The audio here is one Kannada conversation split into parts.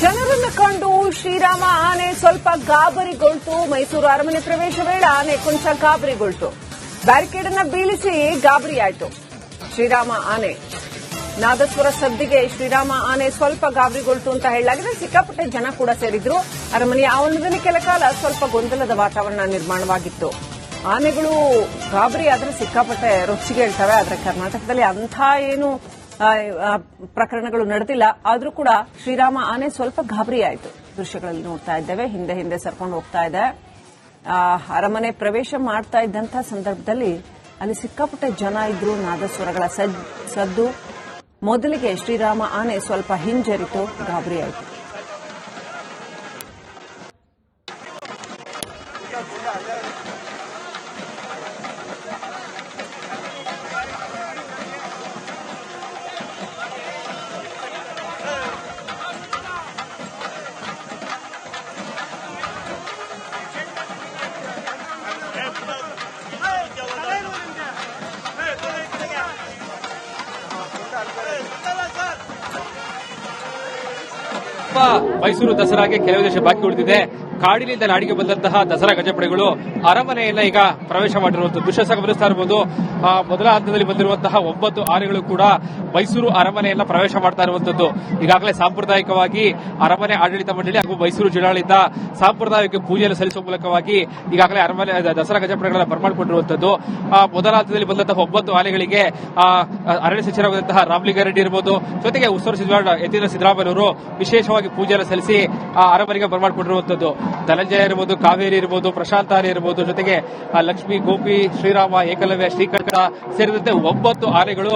ಜನರನ್ನ ಕಂಡು ಶ್ರೀರಾಮ ಆನೆ ಸ್ವಲ್ಪ ಗಾಬರಿಗೊಳ್ತು. ಮೈಸೂರು ಅರಮನೆ ಪ್ರವೇಶ ವೇಳೆ ಆನೆ ಕೊಂಚ ಗಾಬರಿಗೊಳ್ತು. ಬ್ಯಾರಿಕೇಡ್ ಅನ್ನ ಬೀಳಿಸಿ ಗಾಬರಿಯಾಯಿತು ಶ್ರೀರಾಮ ಆನೆ. ನಾದಸ್ವರ ಸದ್ದಿಗೆ ಶ್ರೀರಾಮ ಆನೆ ಸ್ವಲ್ಪ ಗಾಬರಿಗೊಳ್ತು ಅಂತ ಹೇಳಲಾಗಿದೆ. ಸಿಕ್ಕಾಪಟ್ಟೆ ಜನ ಕೂಡ ಸೇರಿದ್ರು. ಅರಮನೆಯ ಆವರಣದಲ್ಲಿ ಕೆಲ ಕಾಲ ಸ್ವಲ್ಪ ಗೊಂದಲದ ವಾತಾವರಣ ನಿರ್ಮಾಣವಾಗಿತ್ತು. ಆನೆಗಳು ಗಾಬರಿ ಆದ್ರೆ ಸಿಕ್ಕಾಪಟ್ಟೆ ರೊಚ್ಚಿಗೆ ಹೇಳ್ತವೆ. ಆದರೆ ಕರ್ನಾಟಕದಲ್ಲಿ ಅಂಥ ಏನು ಪ್ರಕರಣಗಳು ನಡೆದಿಲ್ಲ. ಆದ್ರೂ ಕೂಡ ಶ್ರೀರಾಮ ಆನೆ ಸ್ವಲ್ಪ ಗಾಬರಿ ಆಯಿತು. ದೃಶ್ಯಗಳಲ್ಲಿ ನೋಡ್ತಾ ಇದ್ದೇವೆ. ಹಿಂದೆ ಹಿಂದೆ ಸರ್ಕೊಂಡು ಹೋಗ್ತಾ ಇದೆ. ಅರಮನೆ ಪ್ರವೇಶ ಮಾಡ್ತಾ ಇದ್ದಂತಹ ಸಂದರ್ಭದಲ್ಲಿ ಅಲ್ಲಿ ಸಿಕ್ಕಾಪಟ್ಟೆ ಜನ ಇದ್ರು. ನಾದಸ್ವರಗಳ ಸದ್ದು. ಮೊದಲಿಗೆ ಶ್ರೀರಾಮ ಆನೆ ಸ್ವಲ್ಪ ಹಿಂಜರಿತು, ಗಾಬರಿ ಆಯಿತು. ಮೈಸೂರು ದಸರಾಗೆ ಕೆಲವು ದಿವಸ ಬಾಕಿ ಉಳಿದಿದೆ. ಕಾಡಿನಿಂದ ನಾಡಿಗೆ ಬಂದಂತಹ ದಸರಾ ಗಜಪಡೆಗಳು ಅರಮನೆಯನ್ನ ಈಗ ಪ್ರವೇಶ ಮಾಡಿರುವಂತಹ ದೃಶ್ಯ ಗಮನಿಸ್ತಾ ಇರಬಹುದು. ಮೊದಲ ಹಂತದಲ್ಲಿ ಬಂದಿರುವಂತಹ 9 ಆನೆಗಳು ಕೂಡ ಮೈಸೂರು ಅರಮನೆಯನ್ನ ಪ್ರವೇಶ ಮಾಡ್ತಾ ಇರುವಂತದ್ದು. ಈಗಾಗಲೇ ಸಾಂಪ್ರದಾಯಿಕವಾಗಿ ಅರಮನೆ ಆಡಳಿತ ಮಂಡಳಿ ಹಾಗೂ ಮೈಸೂರು ಜಿಲ್ಲಾಡಳಿತ ಸಾಂಪ್ರದಾಯಿಕ ಪೂಜೆಯನ್ನು ಸಲ್ಲಿಸುವ ಮೂಲಕವಾಗಿ ಈಗಾಗಲೇ ಅರಮನೆ ದಸರಾ ಗಜಪಡೆಗಳನ್ನ ಬರಮಾಡಿಕೊಂಡಿರುವಂತದ್ದು. ಮೊದಲ ಹಂತದಲ್ಲಿ ಬಂದಂತಹ 9 ಆನೆಗಳಿಗೆ ಅರಣ್ಯ ಸಚಿವರಾದಂತಹ ರಾಮಲಿಂಗಾರೆಡ್ಡಿ ಇರಬಹುದು, ಜೊತೆಗೆ ಉಸ್ತುವಾರಿ ಸಚಿವ ಯತೀಂದ್ರ ಸಿದ್ದರಾಮಯ್ಯನವರು ವಿಶೇಷವಾಗಿ ಪೂಜೆಯನ್ನು ಸಲ್ಲಿಸಿ ಅರಮನೆಗೆ ಬರಮಾಡಿಕೊಂಡಿರುವಂತದ್ದು. ಧನಂಜಯ ಇರಬಹುದು, ಕಾವೇರಿ ಇರಬಹುದು, ಪ್ರಶಾಂತ್ ಆನೆ ಇರಬಹುದು, ಜೊತೆಗೆ ಲಕ್ಷ್ಮಿ, ಗೋಪಿ, ಶ್ರೀರಾಮ, ಏಕಲವ್ಯ, ಶ್ರೀಕಂಠ ಸೇರಿದಂತೆ 9 ಆನೆಗಳು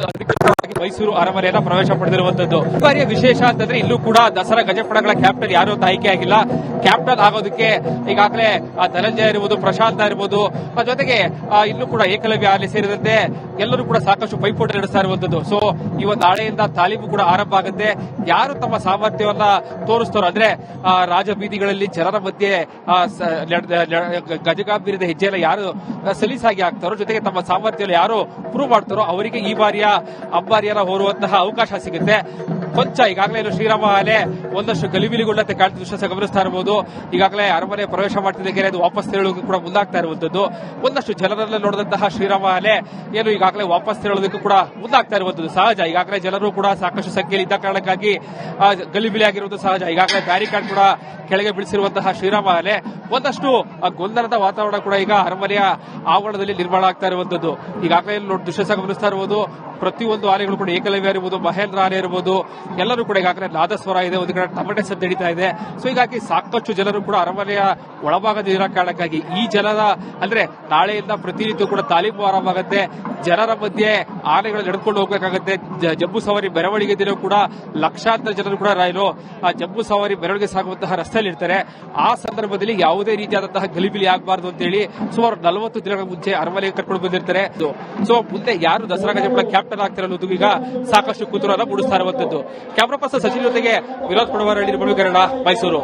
ಅಧಿಕೃತವಾಗಿ ಮೈಸೂರು ಅರಮನೆಯನ್ನ ಪ್ರವೇಶ ಪಡೆದಿರುವಂತದ್ದು. ಬಾರಿಯ ವಿಶೇಷ ಅಂತಂದ್ರೆ ಇಲ್ಲೂ ಕೂಡ ದಸರಾ ಗಜಪಡೆಗಳ ಕ್ಯಾಪ್ಟನ್ ಯಾರು ಅಂತ ಆಯ್ಕೆ ಆಗಿಲ್ಲ. ಕ್ಯಾಪ್ಟನ್ ಆಗೋದಕ್ಕೆ ಈಗಾಗಲೇ ಧನಂಜಯ ಇರಬಹುದು, ಪ್ರಶಾಂತ್ ಇರಬಹುದು, ಜೊತೆಗೆ ಇಲ್ಲೂ ಕೂಡ ಏಕಲವ್ಯ ಆನೆ ಸೇರಿದಂತೆ ಎಲ್ಲರೂ ಕೂಡ ಸಾಕಷ್ಟು ಪೈಪೋಟಿ ನಡೆಸ್ತಾ ಇರುವಂತದ್ದು. ಸೊ ಇವತ್ತು ನಾಳೆಯಿಂದ ತಾಲೀಮು ಕೂಡ ಆರಂಭ ಆಗುತ್ತೆ. ಯಾರು ತಮ್ಮ ಸಾಮರ್ಥ್ಯವನ್ನ ತೋರಿಸ್ತಾರೋ ಅಂದ್ರೆ ರಾಜಬೀದಿಗಳಲ್ಲಿ ಜನರ ಮಧ್ಯೆ ಗಜಗಾಂಭೀರ್ಯದ ಹೆಜ್ಜೆಯನ್ನು ಯಾರು ಸಲೀಸಾಗಿ ಹಾಕ್ತಾರೋ, ಜೊತೆಗೆ ತಮ್ಮ ಸಾಮರ್ಥ್ಯ ಯಾರು ಪ್ರೂವ್ ಮಾಡ್ತಾರೋ ಅವರಿಗೆ ಈ ಬಾರಿಯ ಅಂಬಾರಿಯನ್ನ ಹೊರುವಂತಹ ಅವಕಾಶ ಸಿಗುತ್ತೆ. ಕೊಂಚ ಈಗಾಗಲೇ ಶ್ರೀರಾಮ ಆನೆ ಒಂದಷ್ಟು ಗಲಿಬಿಲಿಗೊಳ್ಳಂತೆ ಕಾಣ್ತಿದ್ದ ದೃಶ್ಯ ಗಮನಿಸ್ತಾ ಇರಬಹುದು. ಈಗಾಗಲೇ ಅರಮನೆ ಪ್ರವೇಶ ಮಾಡ್ತಿದ್ದಕ್ಕೆ ಅದು ವಾಪಸ್ ತೆರಳೋದಕ್ಕೂ ಕೂಡ ಮುಂದಾಗ್ತಾ ಇರುವಂತದ್ದು. ಒಂದಷ್ಟು ಜನರನ್ನ ನೋಡಿದಂತಹ ಶ್ರೀರಾಮ ಆನೆ ಏನು ಈಗಾಗಲೇ ವಾಪಸ್ ತೆರಳೋದಕ್ಕೂ ಕೂಡ ಮುಂದಾಗ್ತಾ ಇರುವಂತದ್ದು ಸಹಜ. ಈಗಾಗಲೇ ಜನರು ಕೂಡ ಸಾಕಷ್ಟು ಸಂಖ್ಯೆಯಲ್ಲಿ ಇದ್ದ ಕಾರಣಕ್ಕಾಗಿ ಗಲಿಬಿಲಿ ಆಗಿರುವುದು ಸಹಜ. ಈಗಾಗಲೇ ಬ್ಯಾರಿಕಾಡ್ ಕೂಡ ಕೆಳಗೆ ಬೀಳಿಸಿರುವಂತಹ ಶ್ರೀರಾಮ ಆನೆ ಒಂದಷ್ಟು ಗೊಂದಲದ ವಾತಾವರಣ ಕೂಡ ಈಗ ಅರಮನೆಯ ಆವರಣದಲ್ಲಿ ನಿರ್ಮಾಣ ಆಗ್ತಾ ಇರುವಂತದ್ದು. ಈಗಾಗಲೇ ದೃಶ್ಯ ಗಮನಿಸ್ತಾ ಇರಬಹುದು. ಪ್ರತಿಯೊಂದು ಆನೆಗಳು ಕೂಡ ಏಕಲವ್ಯ ಇರಬಹುದು, ಮಹೇಂದ್ರ ಆನೆ ಇರಬಹುದು, ಎಲ್ಲರೂ ಕೂಡ ಈಗಾಗಲೇ ನಾದಸ್ವರ ಇದೆ, ಒಂದು ಕಡೆ ಟಮಟೆ ಸದ್ದು ನಡೀತಾ ಇದೆ. ಸೊ ಹೀಗಾಗಿ ಸಾಕಷ್ಟು ಜನರು ಕೂಡ ಅರಮನೆಯ ಒಳಭಾಗದ ಇರೋ ಕಾರಣಕ್ಕಾಗಿ ಈ ಜನರ ಅಂದ್ರೆ ನಾಳೆಯಿಂದ ಪ್ರತಿನಿತ್ಯ ಕೂಡ ತಾಲೀಮು ಆರಂಭ ಆಗುತ್ತೆ. ಜನರ ಮಧ್ಯೆ ಆನೆಗಳು ನಡೆದುಕೊಂಡು ಹೋಗಬೇಕಾಗುತ್ತೆ. ಜಂಬೂ ಸವಾರಿ ಮೆರವಣಿಗೆ ದಿನ ಕೂಡ ಲಕ್ಷಾಂತರ ಜನರು ಕೂಡ ಜಂಬೂ ಸವಾರಿ ಮೆರವಣಿಗೆ ಸಾಗುವಂತಹ ರಸ್ತೆಯಲ್ಲಿ ಇರ್ತಾರೆ. ಆ ಸಂದರ್ಭದಲ್ಲಿ ಯಾವುದೇ ರೀತಿಯಾದಂತಹ ಗಲಿಬಿಲಿ ಆಗಬಾರದು ಅಂತ ಹೇಳಿ ಸುಮಾರು 40 ದಿನಗಳ ಮುಂಚೆ ಅರಮನೆಗೆ ಕರ್ಕೊಂಡು ಬಂದಿರ್ತಾರೆ. ಸೊ ಮುಂದೆ ಯಾರು ದಸರಾ ಗಜಪಡೆ ಕ್ಯಾಪ್ಟನ್ ಆಗ್ತಾರೆ ಅನ್ನೋದು ಈಗ ಸಾಕಷ್ಟು ಕುತೂಹಲ ಮೂಡಿಸ್ತಾ ಇರುವಂತದ್ದು. ಕ್ಯಾಮರಾ ಪರ್ಸನ್ ಸಚಿನ್ ಜೊತೆಗೆ ವಿನೋದ್ ಪಡವಾರಹಳ್ಳಿ, ಮೈಸೂರು.